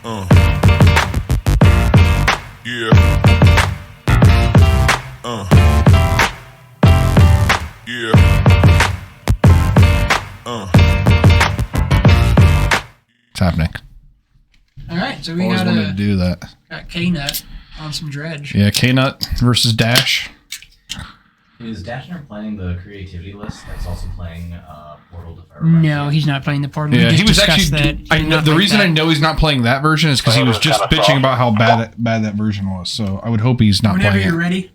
Yeah. Yeah. It's happening. All right, so we Always wanted to do that. Got K-Nut on some Dredge. Yeah, K-Nut versus Dash. Is Dashner playing the creativity list that's also playing Portal to Firebrand? No, he's not playing the Portal. Yeah, he was discussed actually. that. The reason I know he's not playing that version is because he was just bitching about how bad that version was. So I would hope he's not Whenever playing you're ready.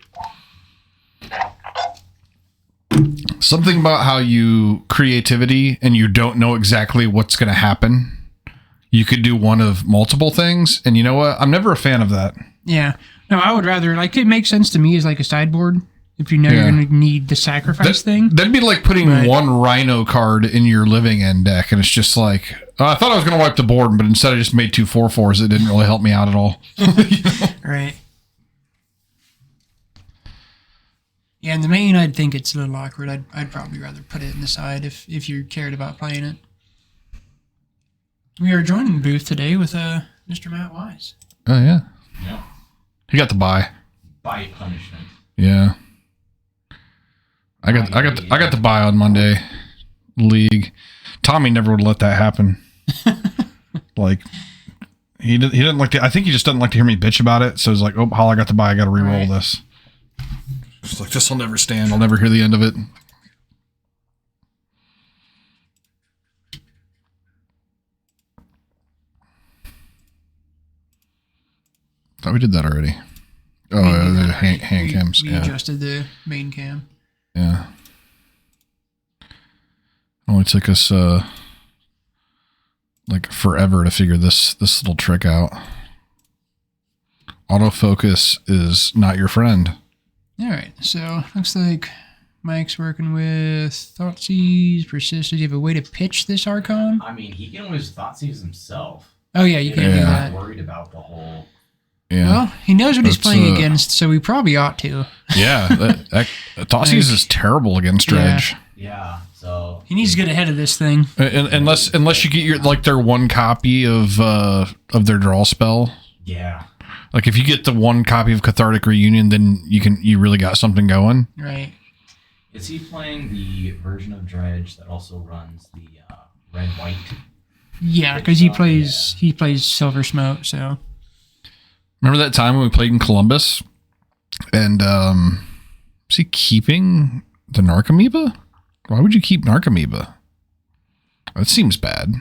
Something about how you creativity and you don't know exactly what's going to happen. You could do one of multiple things, and you know what? I'm never a fan of that. Yeah. No, I would rather, like, it makes sense to me as like a sideboard. If you know you're going to need the sacrifice thing. That'd be like putting one Rhino card in your living end deck, and it's just like, I thought I was going to wipe the board, but instead I just made 2 4/4s. It didn't really help me out at all. You know? Right. Yeah, and the main, I'd think it's a little awkward. I'd probably rather put it in the side if you cared about playing it. We are joining the booth today with Mr. Matt Wise. Oh, yeah. Yeah. He got the buy. By punishment. Yeah. I got the buy on Monday league. Tommy never would let that happen. Like he didn't like to, I think he just doesn't like to hear me bitch about it. So he's like, oh, Hall, I got the buy. I got to re-roll this. It's like, this will never stand. I'll never hear the end of it. Thought we did that already. Oh, the hand cams. We adjusted the main cam. Yeah. Only took us like forever to figure this little trick out. Autofocus is not your friend. All right, so looks like Mike's working with Thoughtseize, Persist. Do you have a way to pitch this Archon? I mean, he can always Thoughtseize himself. Oh yeah, you can do that. I'm not worried about the whole. Yeah. Well, he knows what he's playing against, so we probably ought to. Yeah, Thoughtseize is terrible against Dredge. Yeah, so he needs to get ahead of this thing. Unless you get their one copy of their draw spell. Yeah. Like if you get the one copy of Cathartic Reunion, then you really got something going. Right. Is he playing the version of Dredge that also runs the red-white? Yeah, because he plays Silver Smoke, so. Remember that time when we played in Columbus? And was he keeping the Narcomoeba? Why would you keep Narcomoeba? That seems bad.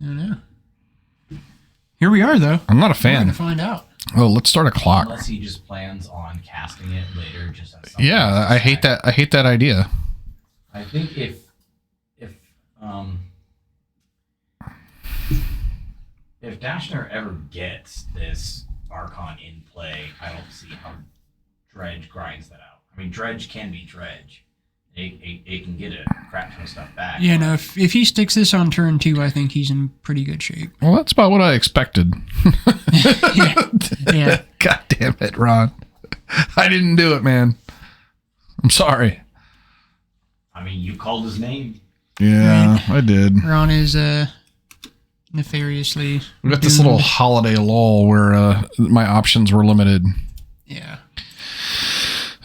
I don't know. Here we are, though. I'm not a fan. We're going to find out. Oh, let's start a clock. Unless he just plans on casting it later, just as yeah, I hate that. I hate that idea. I think if Dashner ever gets this Archon in play, I don't see how Dredge grinds that out. I mean, Dredge can be Dredge. It can get a crap ton of stuff back. Yeah, no, if he sticks this on turn 2, I think he's in pretty good shape. Well, that's about what I expected. Yeah. God damn it, Ron. I didn't do it, man. I'm sorry. I mean, you called his name. Yeah, I did. Ron is nefariously We got this little holiday lull where my options were limited. Yeah.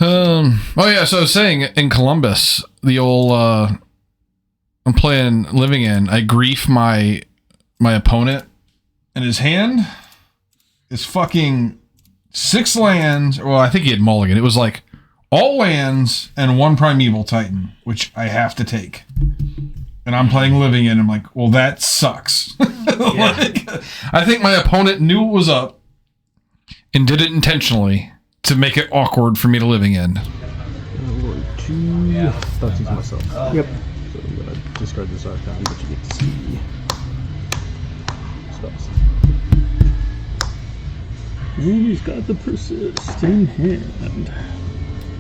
Oh yeah, so I was saying in Columbus, the old I'm playing Living In. I grief my opponent, and his hand is fucking 6 lands. Well, I think he had mulligan. It was like all lands and 1 Primeval Titan, which I have to take. And I'm playing Living In. I'm like, well, that sucks. I think my opponent knew it was up and did it intentionally to make it awkward for me to Living In. That's myself. Yep. So I'm gonna discard this Archon, but you get to see spells. And he's got the Persist in hand.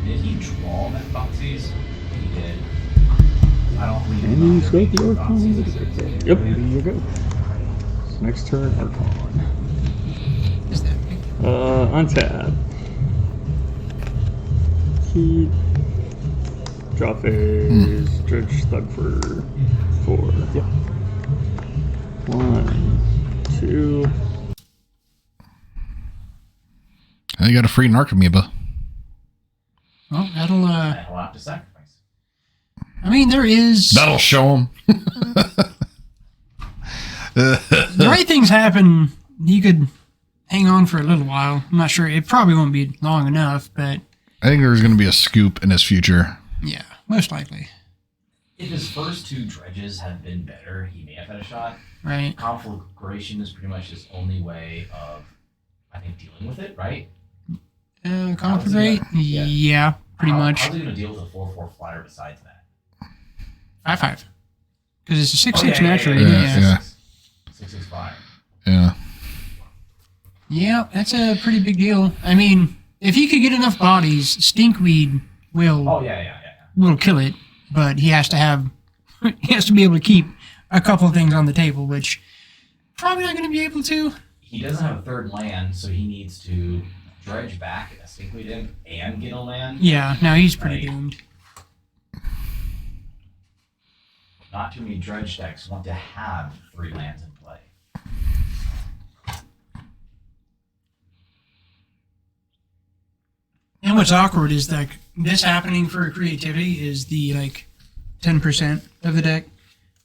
Did he draw that Thoughtseize? He did. I don't believe. And he's got the Archon. Yep. There you go. So next turn, Archon. Is that big? Untap. Keep. Draw phase. Dredge Thug for 4. Yep. 1, 2. You got a free Narcomoeba. Well, that'll. That'll have to sacrifice. I mean, there is. That'll show him. The right things happen. He could hang on for a little while. I'm not sure. It probably won't be long enough, but. I think there's going to be a scoop in his future. Yeah, most likely. If his first 2 dredges had been better, he may have had a shot. Right. Conflagration is pretty much his only way of, I think, dealing with it, right? Conflagrate? Yeah, pretty much. How's he going to deal with a 4/4 flyer besides that? 5/5. Because it's a 6/6 naturally. Yeah. 6/6 Yeah. Yeah, that's a pretty big deal. I mean, if he could get enough bodies, Stinkweed will kill it. But he has to be able to keep a couple of things on the table, which probably not going to be able to. He doesn't have a 3rd land, so he needs to dredge back a Stinkweed in and get a land. Yeah, no, he's pretty doomed. Not too many dredge decks want to have 3 lands in play. And what's awkward is like this happening for creativity is the 10% of the deck.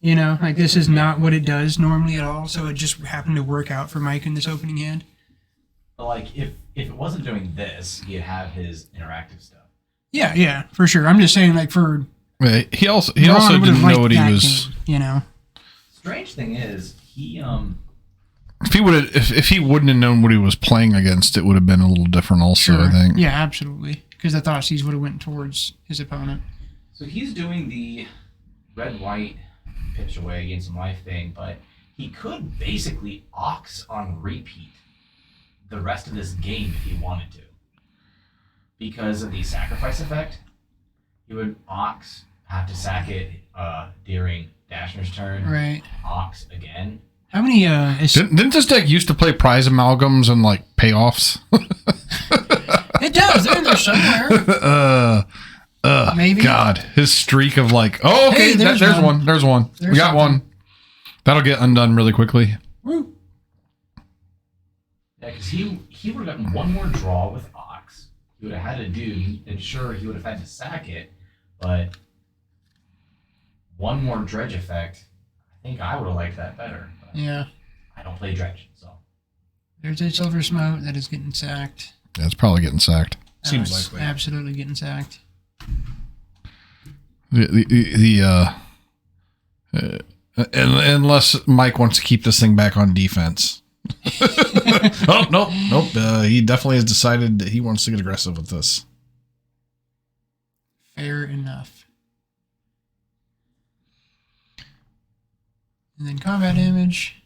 You know, like this is not what it does normally at all. So it just happened to work out for Mike in this opening hand. But like if it wasn't doing this, he'd have his interactive stuff. Yeah, for sure. I'm just saying, like for he also didn't know what he was. Game, you know. Strange thing is he if he wouldn't have known what he was playing against, it would have been a little different. Also, sure. I think. Yeah, absolutely. Because the Thoughtseize would have went towards his opponent. So he's doing the red-white pitch away against some life thing, but he could basically Ox on repeat the rest of this game if he wanted to. Because of the sacrifice effect, he would Ox, have to sack it during Dashner's turn. Right. Ox again. How many didn't this deck used to play prize amalgams and like payoffs? It does. They're in there somewhere. Maybe. God, his streak of like, oh, okay, Hey, there's one. There's one. We got one. That'll get undone really quickly. Woo. Yeah, because he would have gotten one more draw with Ox. He would have had to do, and sure, he would have had to sack it, but one more Dredge effect, I think I would have liked that better. Yeah. I don't play Dredge, so. There's a Silver Smote that is getting sacked. Yeah, it's probably getting sacked. Seems likely. Absolutely getting sacked. Unless Mike wants to keep this thing back on defense. Oh, nope. He definitely has decided that he wants to get aggressive with this. Fair enough. And then combat damage.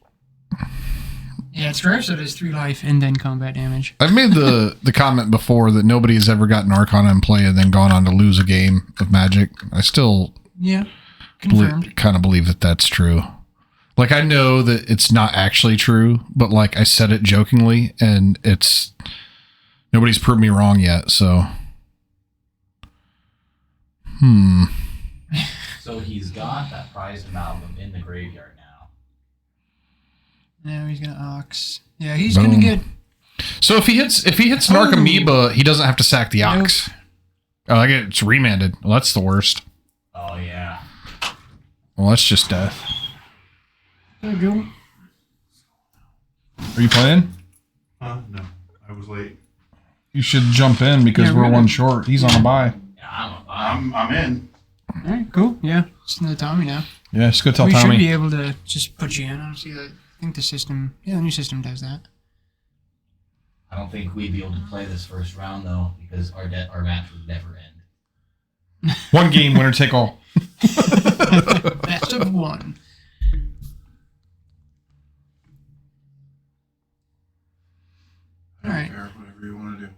Yeah, it's gross that it's 3 life and then combat damage. I've made the comment before that nobody has ever gotten Arcana in play and then gone on to lose a game of Magic. I still confirmed. kind of believe that that's true. Like, I know that it's not actually true, but like I said it jokingly, and it's nobody's proved me wrong yet. So, So he's got that prized amalgam in the graveyard now. Now he's gonna Ox. Yeah, he's gonna get. So if he hits Narcomoeba, he doesn't have to sack the Ox. Oh, I get it's remanded. Well, that's the worst. Oh yeah. Well, that's just death. There you go. Are you playing? No, I was late. You should jump in because we're one short. He's on a bye. Yeah, I'm in. All right, cool. Yeah, it's another Tommy now. Yeah, just go tell we Tommy. We should be able to just put you in. Honestly, I think the system, the new system does that. I don't think we'd be able to play this first round though, because our match would never end. One game, winner take all. Best of one. All right. Whatever you want to do.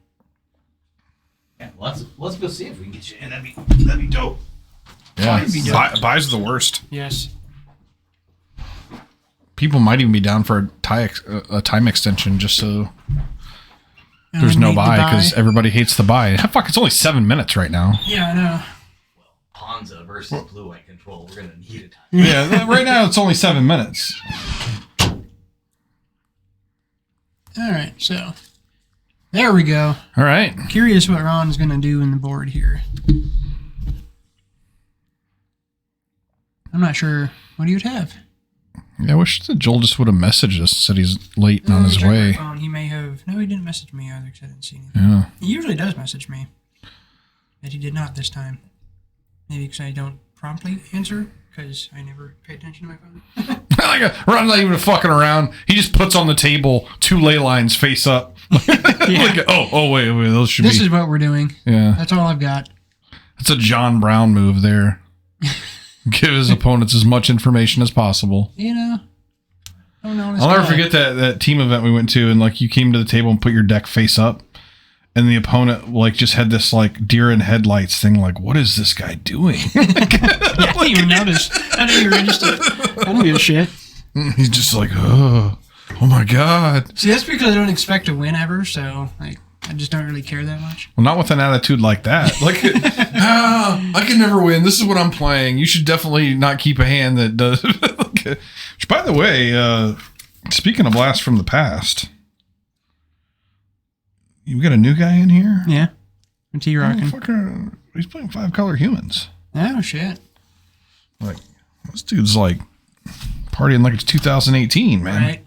Yeah, let's go see if we can get you in. That'd be dope. Yeah, That'd be dope. buys are the worst. Yes. People might even be down for a time extension just so And there's no make the buy because everybody hates the buy. Fuck, it's only 7 minutes right now. Yeah, I know. Ponza versus Blue White Control. We're gonna need a time. Yeah, right now it's only 7 minutes. All right, so There we go. All right. Curious what Ron's going to do in the board here. I'm not sure what he would have. Yeah, I wish that Joel just would have messaged us and said he's late and on his Check my way. phone. He may have. No, he didn't message me either because I didn't see anything. Yeah. He usually does message me, but he did not this time. Maybe because I don't promptly answer because I never pay attention to my phone. Ron's not even fucking around. He just puts on the table 2 ley lines face up. Yeah. Wait, those should This be. is what we're doing. Yeah. That's all I've got. That's a John Brown move there. Give his opponents as much information as possible. You know. Oh, no, I'll never forget that team event we went to, and like you came to the table and put your deck face up, and the opponent like just had this like deer in headlights thing. Like, what is this guy doing? Yeah, I didn't even notice. I didn't even register. I don't give a shit. He's just like, oh my god. See, that's because I don't expect to win ever, so like I just don't really care that much. Well, not with an attitude like that. Like, I can never win. This is what I'm playing. You should definitely not keep a hand that does. Which, by the way, speaking of blast from the past, you got a new guy in here? Yeah. What's he rocking? Fucker, he's playing 5-color humans. Oh, shit. Like, this dude's like partying like it's 2018, man. Right.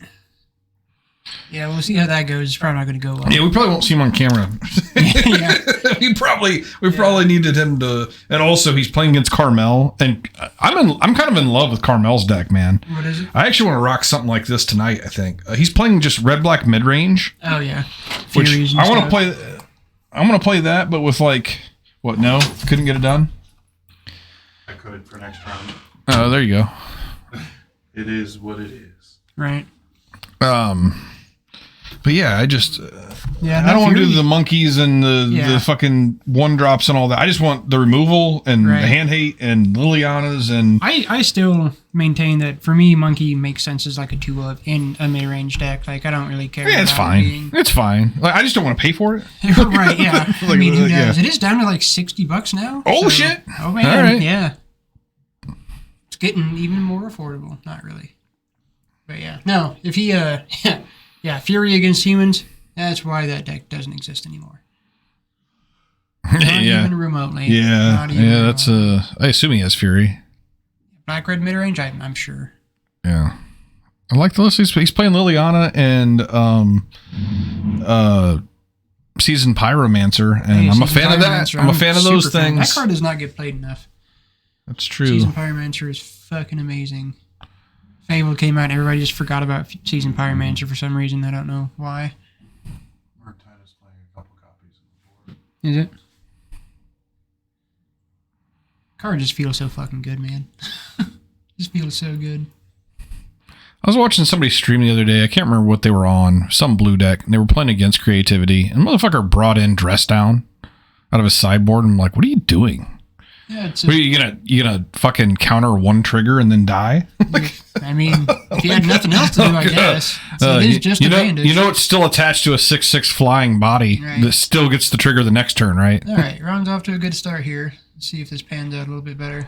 Yeah, we'll see how that goes. It's probably not going to go well. Yeah, we probably won't see him on camera. Yeah. we probably needed him to, and also he's playing against Carmel, and I'm kind of in love with Carmel's deck, man. What is it? I actually want to rock something like this tonight. I think he's playing just red black mid range, Oh, yeah. which Furies and I want to stuff. play. I want to play that, but with like what? No, couldn't get it done. I could for next round. Oh, there you go. It is what it is. Right. But yeah, I just Yeah, I don't want to do Fury- the monkeys and the fucking 1-drops and all that. I just want the removal and Right. the hand hate and Liliana's and I still maintain that for me, Monkey makes sense as like a 2-of in a mid-range deck. Like, I don't really care. yeah, it's about fine. being- It's fine. Like, I just don't want to pay for it. Right, yeah. I mean, who yeah. knows? It is down to like $60 now. Oh, shit. Oh, man. All right. Yeah. It's getting even more affordable. Not really. But yeah. No, if he, yeah, Fury against humans, that's why that deck doesn't exist anymore. Not yeah. even remotely. Yeah. Not even Yeah, that's remotely. I assume he has Fury. Black Red mid-range, I'm sure. Yeah. I like the list. He's playing Liliana and Seasoned Pyromancer, and Hey, I'm a Seasoned fan of that. Pyromancer, I'm a fan of those super fan. things. That card does not get played enough. That's true. Seasoned Pyromancer is fucking amazing. Fable came out, everybody just forgot about Seasoned Pyromancer for some reason. I don't know why. Mark Titus playing a couple copies of the board. Is it? Card just feels so fucking good, man. Just feels so good. I was watching somebody stream the other day. I can't remember what they were on. Some blue deck, and they were playing against creativity. And the motherfucker brought in Dress Down out of his sideboard. And I'm like, what are you doing? Yeah, it's. What are you gonna fucking counter 1 trigger and then die? I mean, if you had nothing else to do, I guess. So it is just a bandage. You know it's still attached to a 6/6 flying body Right. that still gets the trigger the next turn, right? All right, round's off to a good start here. Let's see if this pans out a little bit better.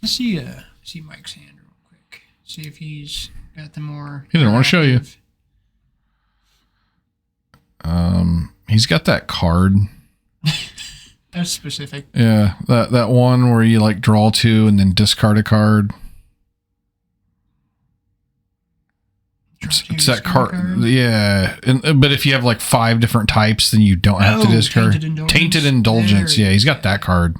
Let's see Mike's hand real quick. See if he's got the more. He didn't want to show you. active- He's got that card. That's specific. Yeah, that one where you like draw 2 and then discard a card. It's that card. Yeah, but if you have like 5 different types, then you don't have to Oh, discard. Tainted Indulgence. Tainted Indulgence. There Yeah, he's got that card.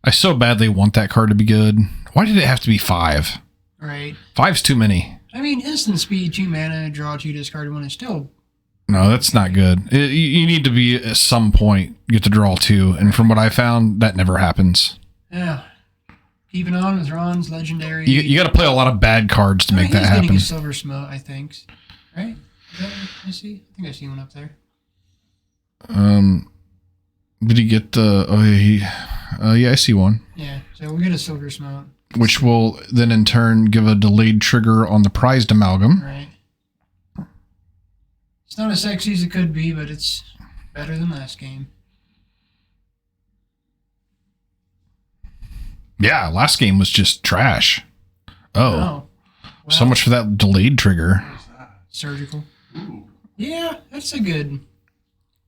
I so badly want that card to be good. Why did it have to be 5? Right. 5's too many. I mean, instant speed, 2 mana, draw 2, discard 1 is still. No, that's not good. You need to be at some point get to draw 2, and from what I found, that never happens. Yeah. Keeping on with Ron's legendary. You got to play a lot of bad cards to make that He's happen. getting a silver smote, I think. Right? Is that what I see? I think I see one up there. Did he get the? Oh, yeah, I see one. Yeah. So we'll get a silver smote. Which will then in turn give a delayed trigger on the prized amalgam. Right. It's not as sexy as it could be, but it's better than last game. Yeah, last game was just trash. Oh. Well, So much for that delayed trigger. surgical. Yeah, that's a good.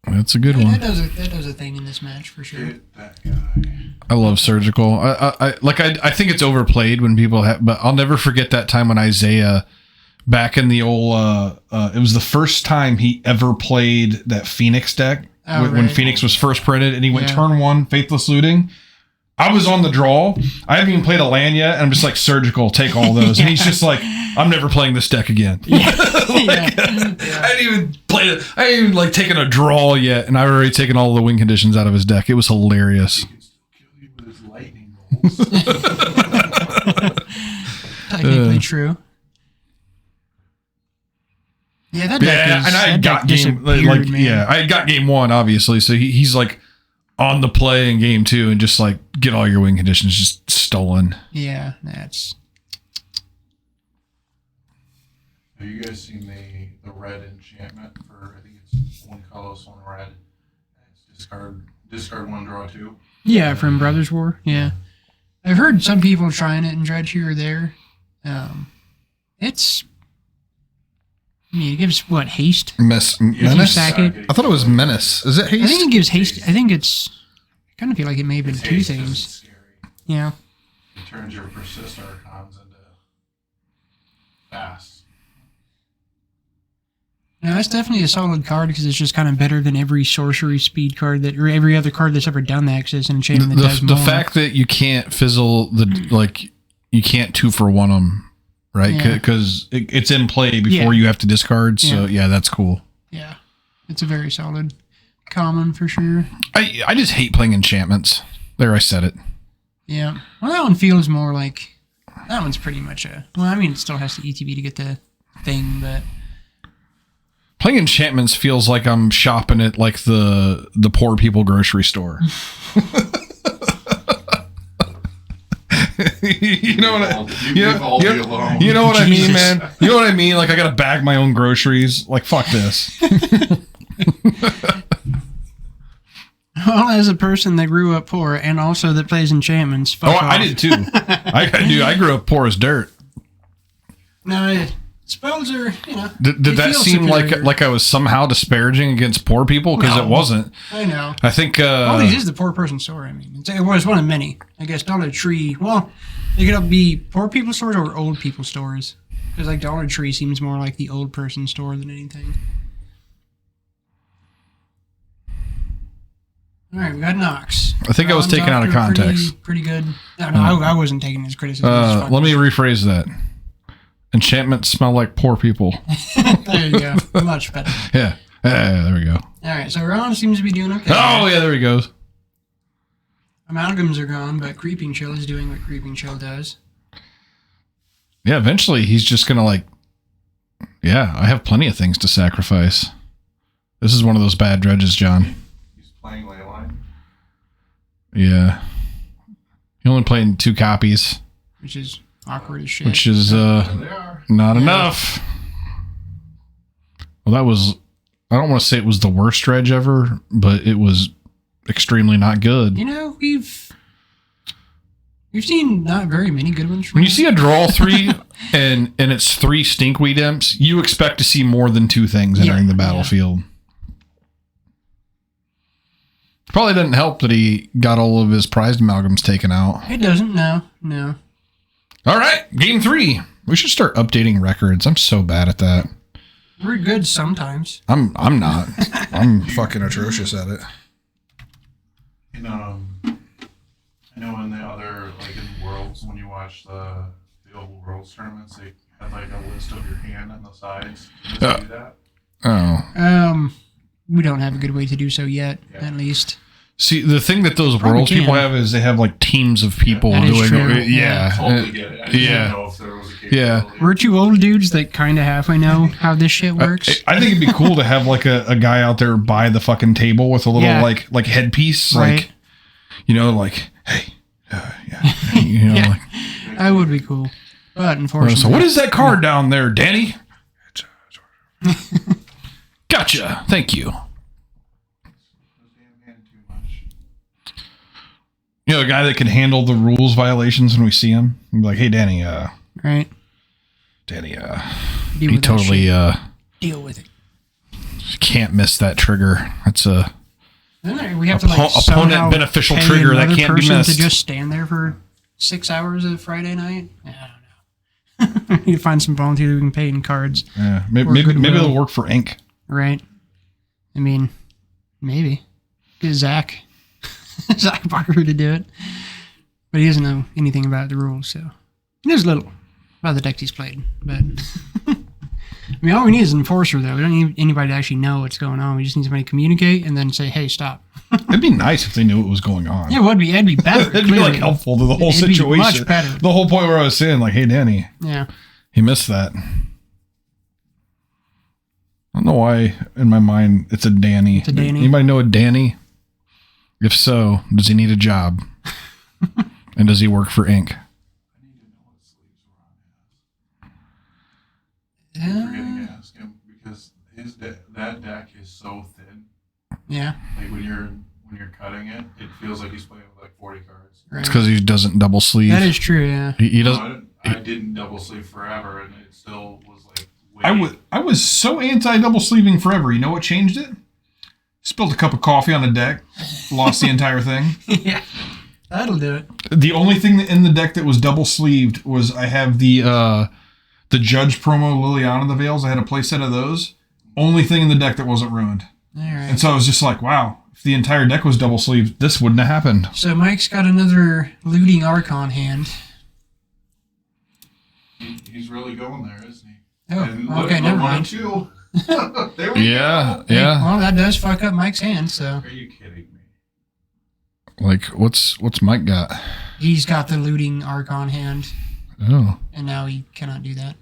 That's a good That one. does a thing in this match for sure. Hit that guy. I love surgical. I think it's overplayed when people have, but I'll never forget that time when Isaiah, back in the old, it was the first time he ever played that Phoenix deck when Phoenix was first printed, and he went turn 1 Faithless Looting. I was on the draw. I haven't even played a land yet, and I'm just like, surgical, take all those. And he's just like, I'm never playing this deck again. I didn't even play it. I ain't even like taken a draw yet, and I've already taken all the win conditions out of his deck. It was hilarious. He can still kill you with his lightning bolts. Technically true. Yeah, that deck is, and I had got game I had got game 1 obviously, so he's like on the play in game 2 and just like get all your win conditions just stolen. Yeah, that's. Have you guys seen the red enchantment for? I think it's 1 colorless, 1 red. It's discard 1, draw 2. Yeah, from Brothers War. Yeah, I've heard some people trying it in Dredge here or there. It's. I mean, it gives what, haste? Menace? Sack it. I thought it was menace. Is it haste? I think it gives haste. I think it's. I kind of feel like it may have been It's two haste 'cause it's things. scary. Yeah. It turns your persist archons into fast. No, that's definitely a solid card because it's just kind of better than every sorcery speed card that, or every other card that's ever done that because it's an enchantment that does the more. fact that you can't fizzle you can't 2-for-1 them, right? Yeah. Because it's in play before you have to discard. So yeah, that's cool. Yeah, it's a very solid common for sure. I just hate playing enchantments. There, I said it. Yeah. Well, that one feels more like that one's pretty much a. Well, I mean, it still has to ETB to get the thing, but Playing enchantments feels like I'm shopping at like the poor people grocery store. You know what I mean, man? You know what I mean? Like I gotta bag my own groceries. Like fuck this. well, as a person that grew up poor and also that plays enchantments, fuck off. I did too. I grew up poor as dirt. No, spells are, you know. Did they that feel seem superior. like I was somehow disparaging against poor people? Because No. it wasn't. I know. I think. All these is the poor person store. I mean, it was one of many. I guess Dollar Tree. Well, they could be poor people stores or old people stores. Because like Dollar Tree seems more like the old person store than anything. All right, we got Knox. I think I was taken out of context. Pretty good. No, I wasn't taking his criticism. Let me rephrase that. Enchantments smell like poor people. There you go. Much better. Yeah. There we go. All right, so Ron seems to be doing okay. Oh, yeah, there he goes. Amalgams are gone, but Creeping Chill is doing what Creeping Chill does. Yeah, eventually he's just going to like, yeah, I have plenty of things to sacrifice. This is one of those bad dredges, John. He's playing Leyline. Yeah. He only played 2 copies. Which is awkward as shit. Which is There they are. not enough. Well, that was, I don't want to say it was the worst dredge ever, but it was extremely not good. You know, we've seen not very many good ones from When you him. see a draw 3 and it's 3 stinkweed imps, you expect to see more than 2 things entering the battlefield. Probably didn't help that he got all of his prized amalgams taken out. It doesn't, no. All right, game 3. We should start updating records. I'm so bad at that. We're good sometimes. I'm not. I'm fucking atrocious at it. And I know in the other, like in Worlds, when you watch the old Worlds tournaments, they had like a list of your hand on the sides. Does it do that? Oh. We don't have a good way to do so yet, at least. See, the thing that those Probably worlds people can. have is they have like teams of people That is doing true. it. Yeah. Totally get it. I just Yeah. didn't know if there was a capability. We're 2 old dudes that kind of halfway know how this shit works. I think it'd be cool to have like a guy out there by the fucking table with a little Yeah. like headpiece, Right. like, you know, like, hey, yeah, you know, Yeah. like. That would be cool. But unfortunately. So what is that card down there, Danny? Gotcha. Thank you. You know, a guy that can handle the rules violations when we see him. I'm like, hey, Danny, right. Danny, Deal he with that totally shit. Deal with it. can't miss that trigger. That's a Then we have to like opponent somehow beneficial pay trigger that another can't be person missed. to just stand there for 6 hours of Friday night. I don't know. We need to find some volunteers we can pay in cards. Yeah, Or maybe goodwill. it'll work for Ink. Right. I mean, maybe. Get Zach Barker to do it. But he doesn't know anything about the rules, so he knows little about the decks he's played. But I mean, all we need is an enforcer, though. We don't need anybody to actually know what's going on. We just need somebody to communicate and then say, "Hey, stop." It'd be nice if they knew what was going on. Yeah, it'd be better. It'd be like helpful to the whole It'd be situation. much better. The whole point where I was saying, like, hey, Danny, Yeah. he missed that. I don't know why in my mind it's a Danny. It's a Danny. Anybody know a Danny? If so, does he need a job? And does he work for Ink? I need to know what sleeves Ron has. I'm forgetting to ask him because that deck is so thin. Yeah. Like when you're cutting it, it feels like he's playing with like 40 cards. Right. It's because he doesn't double sleeve. That is true. Yeah. He No, doesn't. I didn't double sleeve forever, and it still was like. Way I was so anti double sleeving forever. You know what changed it? Spilled a cup of coffee on the deck, lost the entire thing. Yeah. That'll do it. The only thing in the deck that was double sleeved was I have the Judge promo Liliana the Veils. I had a playset of those. Only thing in the deck that wasn't ruined. All right. And so I was just like, wow, if the entire deck was double sleeved, this wouldn't have happened. So Mike's got another looting Archon hand. he's really going there, isn't he? Oh, And okay, never one mind. and two. There we Yeah, go. yeah. Well, that does fuck up Mike's hand, so Are you kidding me? Like, what's Mike got? he's got the looting Archon hand, Oh, and now he cannot do that.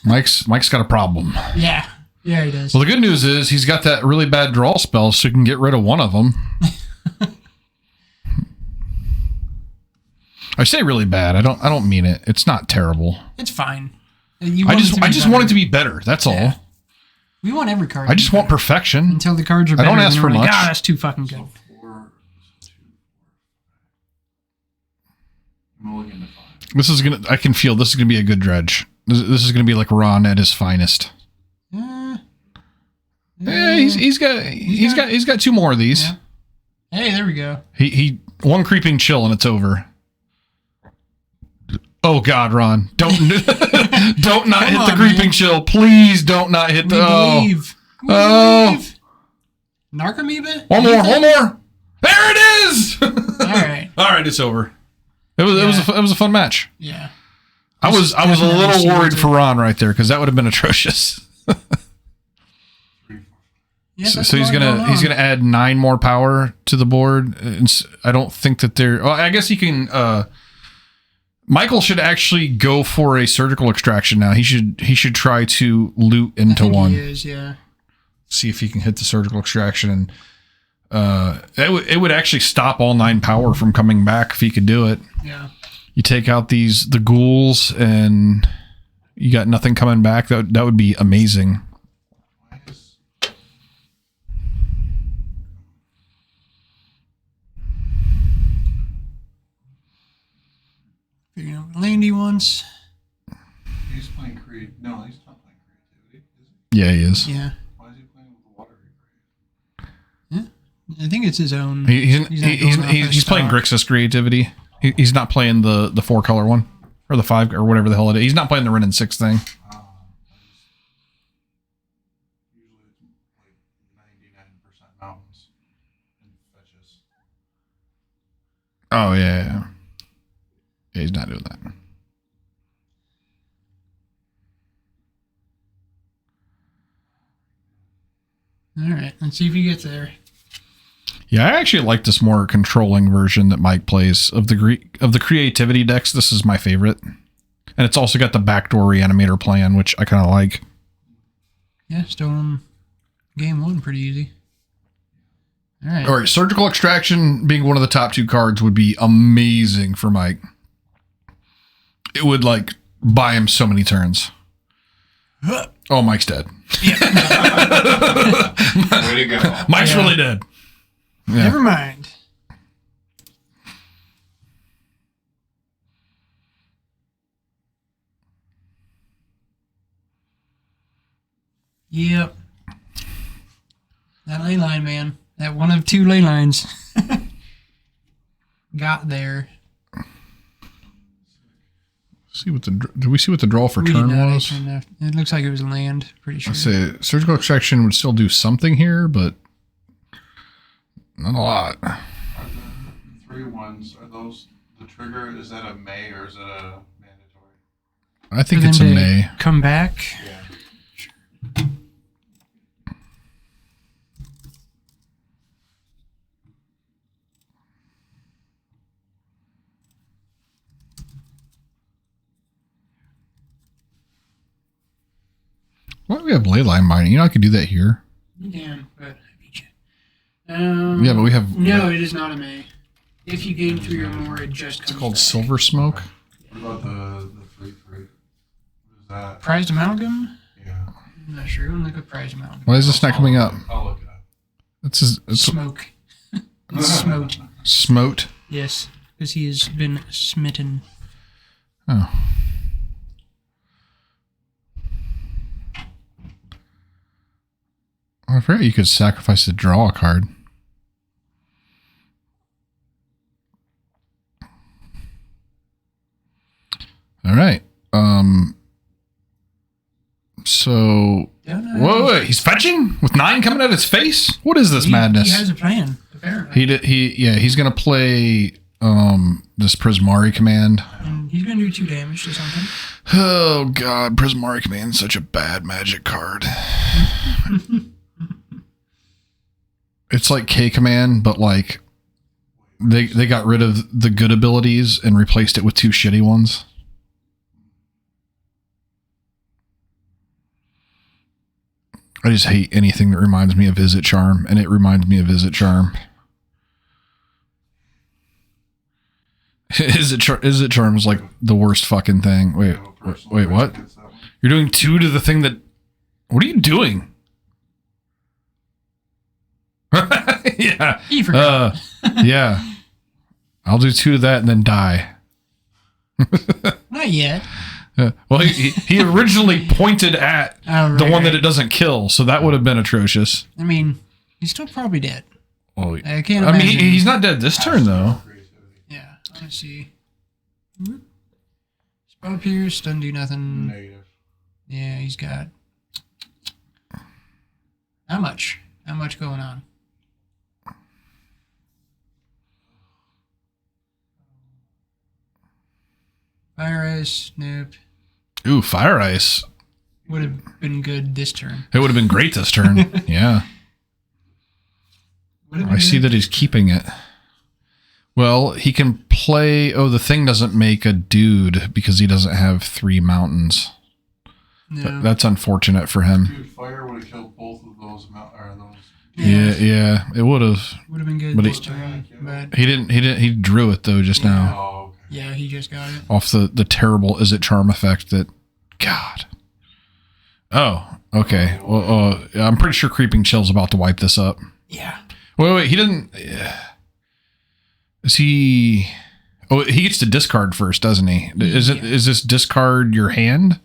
Mike's got a problem. Yeah. Yeah, he does. Well, the good news is he's got that really bad draw spell, so he can get rid of one of them. I say really bad. I don't mean it. It's not terrible. It's fine. I just want it to be better. That's all. Yeah. We want every card. I just want perfection. until the cards are I better. don't ask then for we're like, much. Ah, that's too fucking good. So 4, 2, 4. Mulligan to 5. This is gonna. I can feel this is gonna be a good dredge. This is gonna be like Ron at his finest. Yeah, he's got two more of these. Yeah. Hey, there we go. He one creeping chill and it's over. Oh God, Ron! Don't don't not hit the on, creeping man. chill. Please don't not hit We the. believe. We believe. Narcomoeba? One more. There it is. All right. All right, it's over. It was a fun match. Yeah. I was a definitely little seen worried it. for Ron right there because that would have been atrocious. 3, 4. Yeah, So that's he's a lot gonna going on. add 9 more power to the board. And I don't think that they're. Well, I guess he can. Michael should actually go for a surgical extraction now. He should try to loot I into think one. He is, yeah. See if he can hit the surgical extraction. And it would actually stop all 9 power from coming back if he could do it. Yeah. You take out the ghouls and you got nothing coming back. That would be amazing. Why is Figuring out Landy once. he's playing create? No, he's not playing creativity, is he? Yeah, he is. Yeah. Why is he playing with the water regrade? I think it's his own. He's not going off his playing stock. Grixis creativity. He's not playing the 4-color one or the 5 or whatever the hell it is. He's not playing the Ren and 6 thing. Usually it's like 99% mountains and fetches. Oh yeah. Yeah, he's not doing that. All right. Let's see if he gets there. Yeah, I actually like this more controlling version that Mike plays of the creativity decks. This is my favorite, and it's also got the backdoor reanimator plan, which I kind of like. Yeah, still on game 1 pretty easy. All right. All right, surgical extraction being one of the top 2 cards would be amazing for Mike. It would like buy him so many turns. Oh, Mike's dead. Way to go. Mike's Yeah. really dead. Yeah. Never mind. Yep. That ley line, man. That one of two ley lines. Got there. Did we see what the draw for We turn did not was? actually. It looks like it was land. Pretty sure. I'd say surgical extraction would still do something here, but not a lot. Are the 3 ones, are those the trigger? Is that a May or is it a mandatory? I think For it's a them to May. Come back. Yeah. Why do we have ley line mining? You know, I could do that here. You can, but I beat you. Yeah, but we have. No, it is not a May. If you gain 3 or more, it just comes It's called back. silver smoke. What about the 3-3? What is that? Prized amalgam? Yeah. I'm not sure. Look at prized amalgam. Why is this not coming up? I'll look it up. It's Smoke. It's smote. smote. Yes, because he has been smitten. Oh. I forgot you could sacrifice to draw a card. All right. So, whoa, he's fetching with 9 coming out his face. What is this madness? He has a plan, apparently. He's gonna play this Prismari command. And he's going to do 2 damage to something. Oh God, Prismari command, such a bad magic card. It's like K command, but like they got rid of the good abilities and replaced it with 2 shitty ones. I just hate anything that reminds me of Visit Charm, and it reminds me of Visit Charm. Visit Charm is like the worst fucking thing. Wait, what? You're doing 2 to the thing that... What are you doing? Yeah. He forgot. Yeah. I'll do 2 to that and then die. Not yet. Well, he originally pointed at the one that it doesn't kill, so that would have been atrocious. I mean, he's still probably dead. Well, I can't I mean, imagine. he's not dead this turn, though. Yeah, let's see. Spell Pierce doesn't do nothing. Negative. Yeah, he's got... How much? How much going on? Fire Ice, nope. Ooh, Fire Ice. Would have been good this turn. It would have been great this turn. Yeah. Would have been I see good. that he's keeping it. Well, he can play... Oh, the thing doesn't make a dude because he doesn't have 3 mountains. No. That's unfortunate for him. Dude, fire would have killed both of those. Yeah, it would have. Would have been good But this turn, but He drew it though just now. Oh, okay. yeah, he just got it. Off the terrible Is It Charm effect that... God. Oh, okay. Well, I'm pretty sure Creeping Chill's about to wipe this up. Yeah. Wait, he didn't... Is he... Oh, he gets to discard first, doesn't he? Is this discard your hand?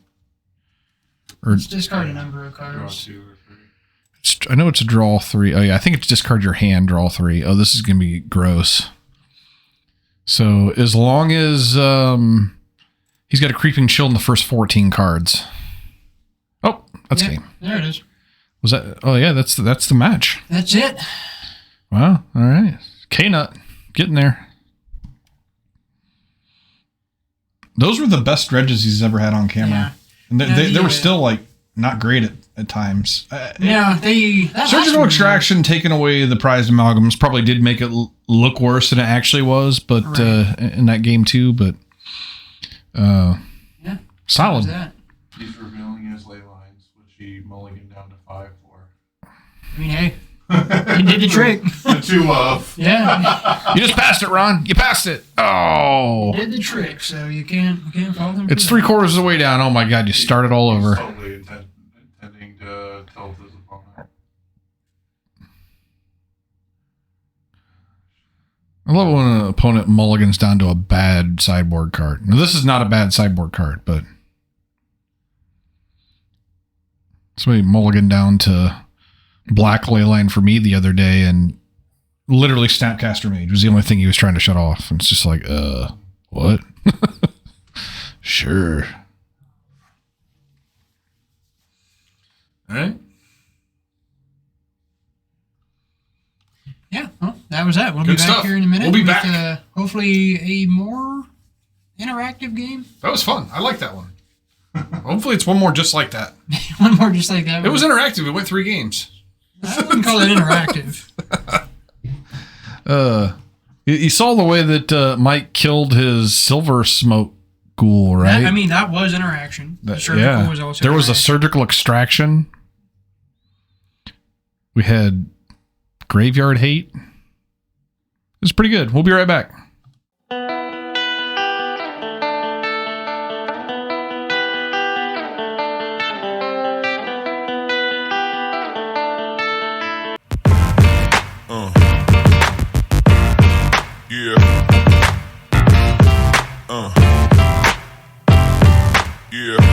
Or Let's discard a number of Draw cards. 2 or 3. I know it's a draw 3. Oh yeah, I think it's discard your hand, draw 3. Oh, this is gonna be gross. So as long as he's got a Creeping Chill in the first 14 cards. Oh, that's Yeah, game. there it is. Was that? Oh yeah, that's the match. That's it. Wow. All right, K-Nut getting there. Those were the best dredges he's ever had on camera. Yeah. And Yeah, they were yeah. still like not great at times. Yeah, that Surgical last extraction taking away the prized amalgams probably did make it look worse than it actually was, but Right. in that game too. But Yeah. What solid. was that? He's revealing his ley lines, which he mulliganed down to 5 for. I mean, hey, he did the trick. The 2 of. Yeah, You just passed it, Ron. You passed it. Oh, he did the trick. So you can't fault him. it's for that. 3/4 of the way down. Oh my God, you started all He's over. totally intending to tilt his opponent. I love when an opponent mulligans down to a bad sideboard card. Now this is not a bad sideboard card, but Somebody mulliganed down to Black Leyline for me the other day, and literally Snapcaster Mage was the only thing he was trying to shut off. And it's just like, what? Sure. All right. Yeah, well, that was that. We'll Good be back stuff. here in a minute. We'll be with, back. Hopefully a more interactive game. That was fun. I like that one. Hopefully it's one more just like that. One more just like that. It was interactive. It went 3 games. I wouldn't call it interactive. You saw the way that Mike killed his silver smoke ghoul, right? I mean, that was interaction. That- Surgical was also there was a interaction. surgical extraction. We had graveyard hate. It was pretty good. We'll be right back. Yeah.